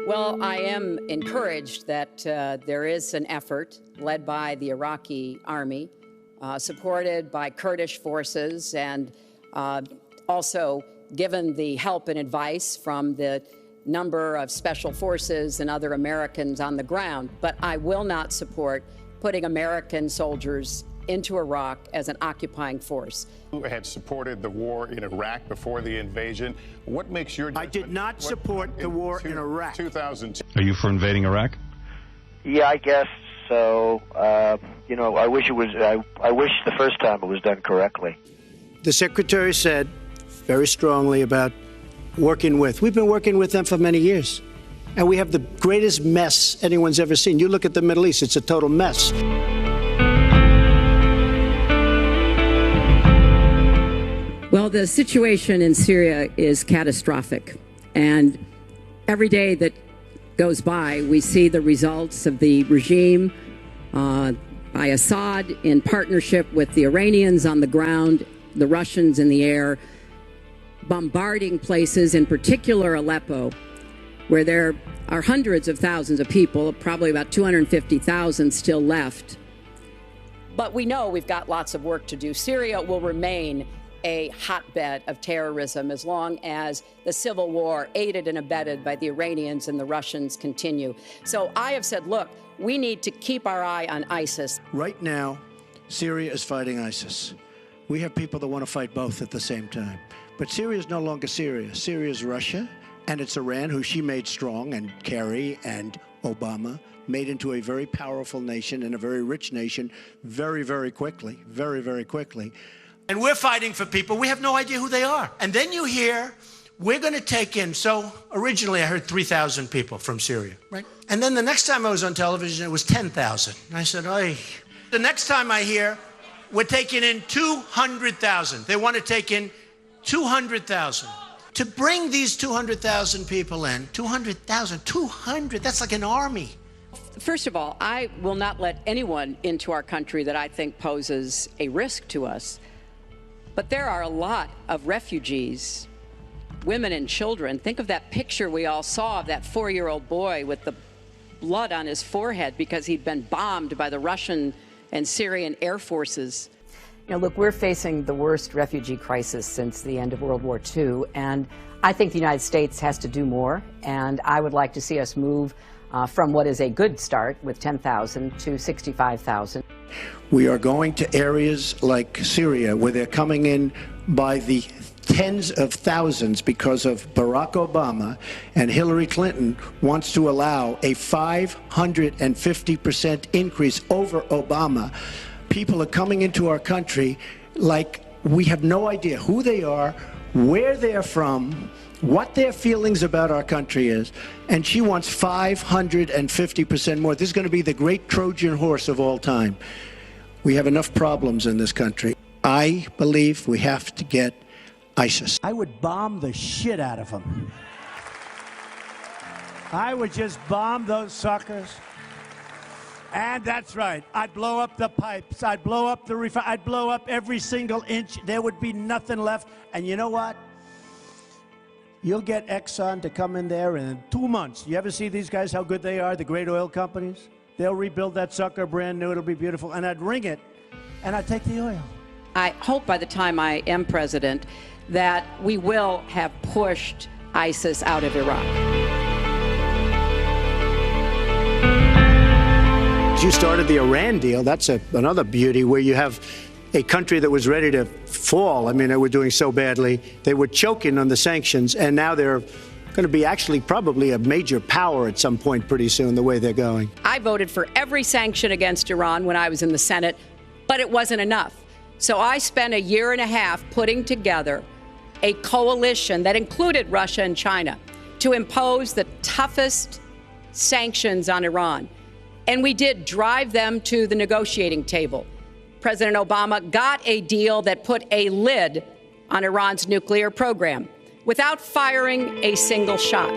Well, I am encouraged that there is an effort led by the Iraqi army, supported by Kurdish forces, and also given the help and advice from the number of special forces and other Americans on the ground. But I will not support putting American soldiers into Iraq as an occupying force. You had supported the war in Iraq before the invasion. What makes your judgment? I did not support the war in Iraq. 2002. Are you for invading Iraq? Yeah, I guess so. I wish it was. I wish the first time it was done correctly. The secretary said very strongly about working with. We've been working with them for many years, and we have the greatest mess anyone's ever seen. You look at the Middle East; it's a total mess. Well, the situation in Syria is catastrophic, and every day that goes by, we see the results of the regime by Assad in partnership with the Iranians on the ground, the Russians in the air, bombarding places, in particular Aleppo, where there are hundreds of thousands of people, probably about 250,000 still left. But we know we've got lots of work to do. Syria will remain a hotbed of terrorism as long as the civil war, aided and abetted by the Iranians and the Russians, continue. So I have said, look, we need to keep our eye on ISIS. Right now, Syria is fighting ISIS. We have people that want to fight both at the same time. But Syria is no longer Syria. Syria is Russia, and it's Iran, who she made strong, and Kerry and Obama made into a very powerful nation and a very rich nation very, very quickly, very, very quickly. And we're fighting for people. We have no idea who they are. And then you hear, we're going to take in. So originally I heard 3,000 people from Syria, right? And then the next time I was on television, it was 10,000. And I said, oy. The next time I hear, we're taking in 200,000. They want to take in 200,000. To bring these 200,000 people in, 200,000, that's like an army. First of all, I will not let anyone into our country that I think poses a risk to us. But there are a lot of refugees, women and children. Think of that picture we all saw of that 4-year-old boy with the blood on his forehead because he'd been bombed by the Russian and Syrian air forces. Look, we're facing the worst refugee crisis since the end of World War II, and I think the United States has to do more, and I would like to see us move from what is a good start with 10,000 to 65,000. We are going to areas like Syria where they're coming in by the tens of thousands because of Barack Obama, and Hillary Clinton wants to allow a 550% increase over Obama. People are coming into our country like we have no idea who they are, where they're from, what their feelings about our country is, and she wants 550% more. This is going to be the great Trojan horse of all time. We have enough problems in this country. I believe we have to get ISIS. I would bomb the shit out of them. I would just bomb those suckers. And that's right. I'd blow up the pipes. I'd blow up the I'd blow up every single inch. There would be nothing left. And you know what? You'll get Exxon to come in there in 2 months. You ever see these guys, how good they are, the great oil companies? They'll rebuild that sucker brand new. It'll be beautiful. And I'd ring it, and I'd take the oil. I hope by the time I am president that we will have pushed ISIS out of Iraq. You started the Iran deal. That's another beauty, where you have a country that was ready to fall. I mean, they were doing so badly. They were choking on the sanctions, and now they're going to be actually probably a major power at some point pretty soon, the way they're going. I voted for every sanction against Iran when I was in the Senate, but it wasn't enough. So I spent a year and a half putting together a coalition that included Russia and China to impose the toughest sanctions on Iran. And we did drive them to the negotiating table. President Obama got a deal that put a lid on Iran's nuclear program without firing a single shot.